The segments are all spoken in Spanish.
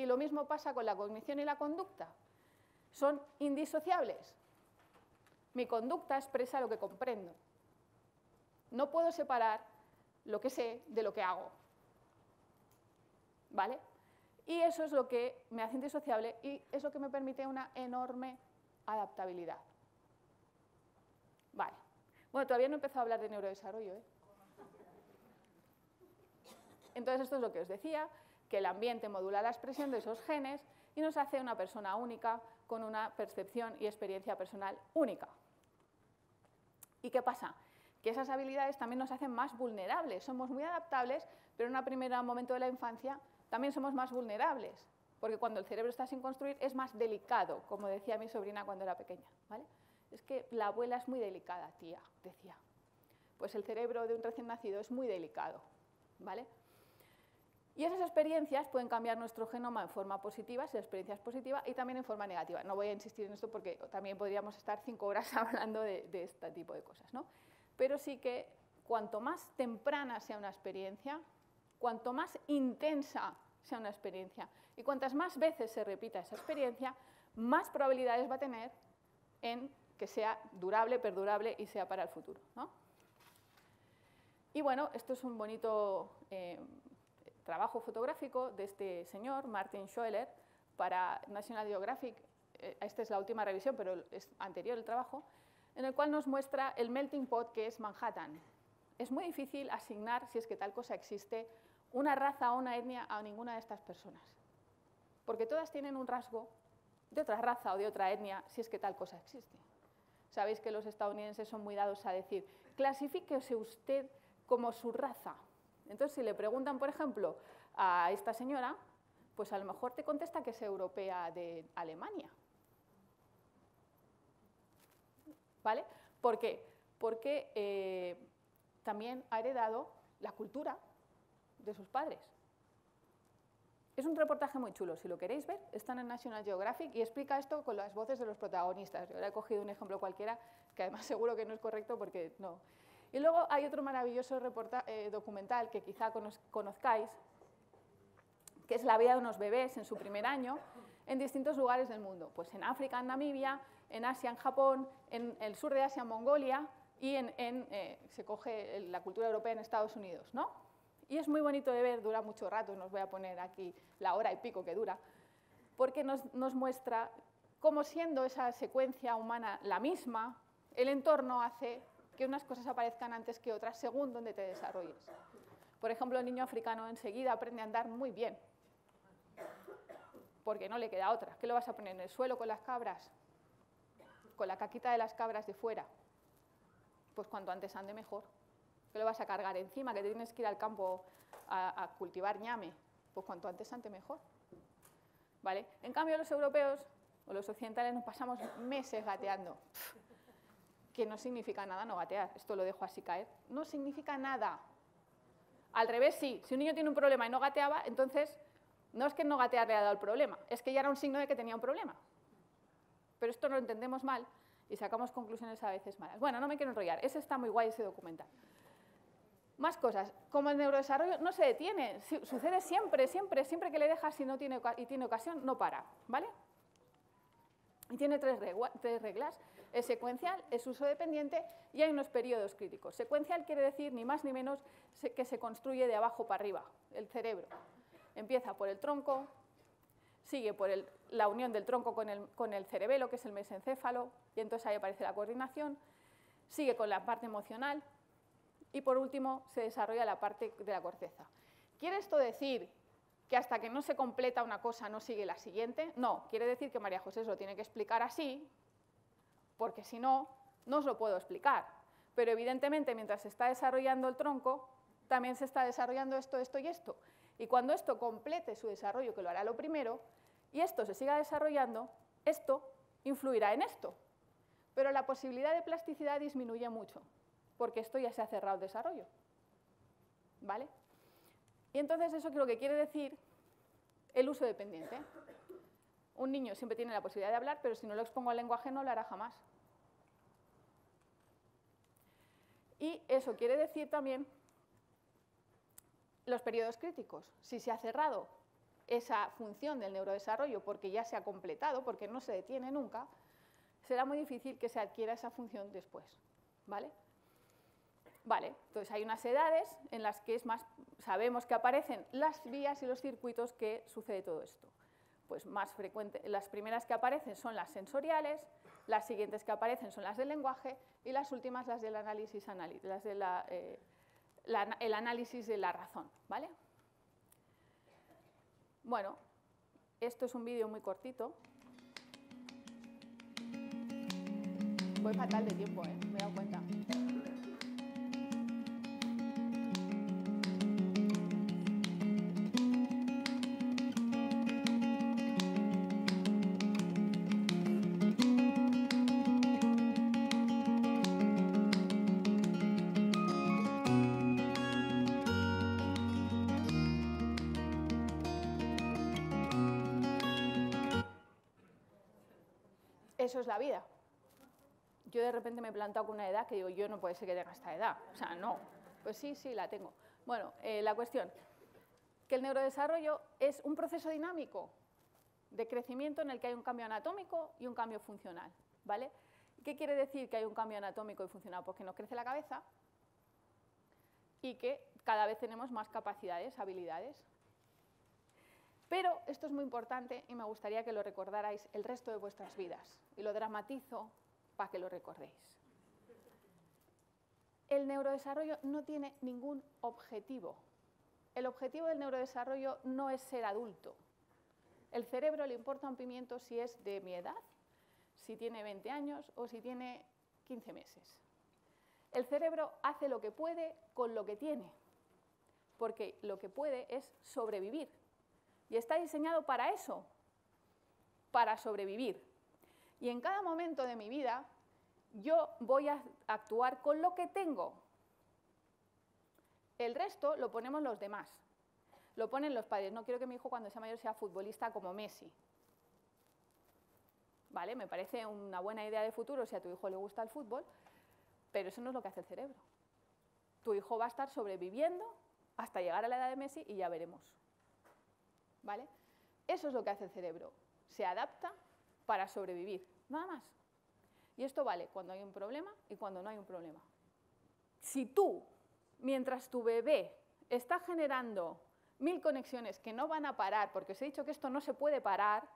Y lo mismo pasa con la cognición y la conducta. Son indisociables. Mi conducta expresa lo que comprendo. No puedo separar lo que sé de lo que hago. ¿Vale? Y eso es lo que me hace indisociable y es lo que me permite una enorme adaptabilidad. Vale. Bueno, todavía no he empezado a hablar de neurodesarrollo, ¿eh? Entonces, esto es lo que os decía, que el ambiente modula la expresión de esos genes y nos hace una persona única con una percepción y experiencia personal única. ¿Y qué pasa? Que esas habilidades también nos hacen más vulnerables. Somos muy adaptables, pero en un primer momento de la infancia también somos más vulnerables, porque cuando el cerebro está sin construir es más delicado, como decía mi sobrina cuando era pequeña, ¿vale? Es que la abuela es muy delicada, tía, decía. Pues el cerebro de un recién nacido es muy delicado, ¿vale? Y esas experiencias pueden cambiar nuestro genoma en forma positiva, si la experiencia es positiva, y también en forma negativa. No voy a insistir en esto porque también podríamos estar 5 horas hablando de este tipo de cosas, ¿no? Pero sí que cuanto más temprana sea una experiencia, cuanto más intensa sea una experiencia y cuantas más veces se repita esa experiencia, más probabilidades va a tener en que sea durable, perdurable y sea para el futuro, ¿no? Y bueno, esto es un bonito trabajo fotográfico de este señor, Martin Schoeller, para National Geographic. Esta es la última revisión, pero es anterior el trabajo, en el cual nos muestra el melting pot que es Manhattan. Es muy difícil asignar, si es que tal cosa existe, una raza o una etnia a ninguna de estas personas, porque todas tienen un rasgo de otra raza o de otra etnia, si es que tal cosa existe. Sabéis que los estadounidenses son muy dados a decir, clasifíquese usted como su raza. Entonces, si le preguntan, por ejemplo, a esta señora, pues a lo mejor te contesta que es europea de Alemania. ¿Vale? ¿Por qué? Porque también ha heredado la cultura de sus padres. Es un reportaje muy chulo, si lo queréis ver, está en National Geographic y explica esto con las voces de los protagonistas. Yo ahora he cogido un ejemplo cualquiera, que además seguro que no es correcto porque no. Y luego hay otro maravilloso documental que quizá conozcáis, que es la vida de unos bebés en su primer año en distintos lugares del mundo. Pues en África, en Namibia, en Asia, en Japón, en el sur de Asia, en Mongolia, y se coge la cultura europea en Estados Unidos, ¿no? Y es muy bonito de ver, dura mucho rato, no os voy a poner aquí la hora y pico que dura, porque nos muestra cómo, siendo esa secuencia humana la misma, el entorno hace que unas cosas aparezcan antes que otras según donde te desarrolles. Por ejemplo, el niño africano enseguida aprende a andar muy bien, porque no le queda otra. ¿Qué lo vas a poner en el suelo con las cabras? Con la caquita de las cabras de fuera. Pues cuanto antes ande mejor. ¿Qué lo vas a cargar encima? Que tienes que ir al campo a cultivar ñame. Pues cuanto antes ande mejor. ¿Vale? En cambio, los europeos o los occidentales nos pasamos meses gateando. Que no significa nada no gatear. Esto lo dejo así caer. No significa nada. Al revés, sí. Si un niño tiene un problema y no gateaba, entonces no es que no gatear le ha dado el problema, es que ya era un signo de que tenía un problema. Pero esto lo entendemos mal y sacamos conclusiones a veces malas. Bueno, no me quiero enrollar. Ese está muy guay, ese documental. Más cosas. Como el neurodesarrollo no se detiene, sucede siempre, siempre, siempre que le dejas y tiene ocasión, no para, ¿vale? Y tiene tres reglas. Es secuencial, es uso dependiente y hay unos periodos críticos. Secuencial quiere decir ni más ni menos que se construye de abajo para arriba, el cerebro. Empieza por el tronco, sigue por la unión del tronco con el cerebelo, que es el mesencéfalo, y entonces ahí aparece la coordinación, sigue con la parte emocional y por último se desarrolla la parte de la corteza. ¿Quiere esto decir que hasta que no se completa una cosa no sigue la siguiente? No, quiere decir que María José lo tiene que explicar así, porque si no, no os lo puedo explicar. Pero evidentemente, mientras se está desarrollando el tronco, también se está desarrollando esto, esto y esto. Y cuando esto complete su desarrollo, que lo hará lo primero, y esto se siga desarrollando, esto influirá en esto. Pero la posibilidad de plasticidad disminuye mucho, porque esto ya se ha cerrado el desarrollo. ¿Vale? Y entonces eso es lo que quiere decir el uso dependiente. Un niño siempre tiene la posibilidad de hablar, pero si no lo expongo al lenguaje no lo hará jamás. Y eso quiere decir también los periodos críticos. Si se ha cerrado esa función del neurodesarrollo porque ya se ha completado, porque no se detiene nunca, será muy difícil que se adquiera esa función después, ¿vale? Vale, entonces hay unas edades en las que sabemos que aparecen las vías y los circuitos que sucede todo esto. Pues más frecuente, las primeras que aparecen son las sensoriales, las siguientes que aparecen son las del lenguaje y las últimas las del análisis, las de el análisis de la razón, ¿vale? Bueno, esto es un vídeo muy cortito. Voy fatal de tiempo, me he dado cuenta. Eso es la vida. Yo de repente me he plantado con una edad que digo, yo no puede ser que tenga esta edad. O sea, no. Pues sí, la tengo. Bueno, la cuestión, que el neurodesarrollo es un proceso dinámico de crecimiento en el que hay un cambio anatómico y un cambio funcional, ¿vale? ¿Qué quiere decir que hay un cambio anatómico y funcional? Pues que nos crece la cabeza y que cada vez tenemos más capacidades, habilidades. Pero esto es muy importante y me gustaría que lo recordarais el resto de vuestras vidas. Y lo dramatizo para que lo recordéis. El neurodesarrollo no tiene ningún objetivo. El objetivo del neurodesarrollo no es ser adulto. El cerebro le importa un pimiento si es de mi edad, si tiene 20 años o si tiene 15 meses. El cerebro hace lo que puede con lo que tiene, porque lo que puede es sobrevivir. Y está diseñado para eso, para sobrevivir. Y en cada momento de mi vida, yo voy a actuar con lo que tengo. El resto lo ponemos los demás. Lo ponen los padres. No quiero que mi hijo cuando sea mayor sea futbolista como Messi. ¿Vale? Me parece una buena idea de futuro si a tu hijo le gusta el fútbol, pero eso no es lo que hace el cerebro. Tu hijo va a estar sobreviviendo hasta llegar a la edad de Messi y ya veremos. ¿Vale? Eso es lo que hace el cerebro. Se adapta para sobrevivir, nada más. Y esto vale cuando hay un problema y cuando no hay un problema. Si tú, mientras tu bebé está generando 1000 conexiones que no van a parar, porque os he dicho que esto no se puede parar,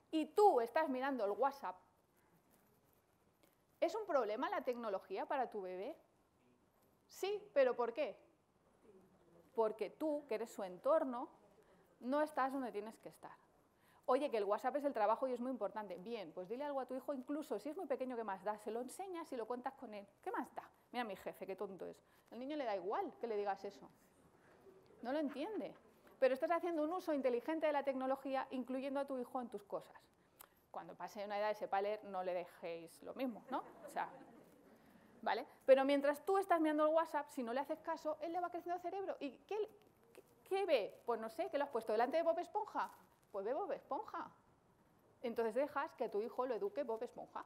y tú estás mirando el WhatsApp, ¿es un problema la tecnología para tu bebé? Sí, pero ¿por qué? Porque tú, que eres su entorno, no estás donde tienes que estar. Oye, que el WhatsApp es el trabajo y es muy importante. Bien, pues dile algo a tu hijo, incluso si es muy pequeño, ¿qué más da? Se lo enseñas y lo cuentas con él. ¿Qué más da? Mira a mi jefe, qué tonto es. Al niño le da igual que le digas eso. No lo entiende. Pero estás haciendo un uso inteligente de la tecnología, incluyendo a tu hijo en tus cosas. Cuando pase una edad y sepa leer, no le dejéis lo mismo, ¿no? O sea, ¿vale? Pero mientras tú estás mirando el WhatsApp, si no le haces caso, él le va creciendo el cerebro. ¿Y qué ve? Pues no sé, ¿qué lo has puesto delante de Bob Esponja? Pues ve Bob Esponja. Entonces dejas que a tu hijo lo eduque Bob Esponja.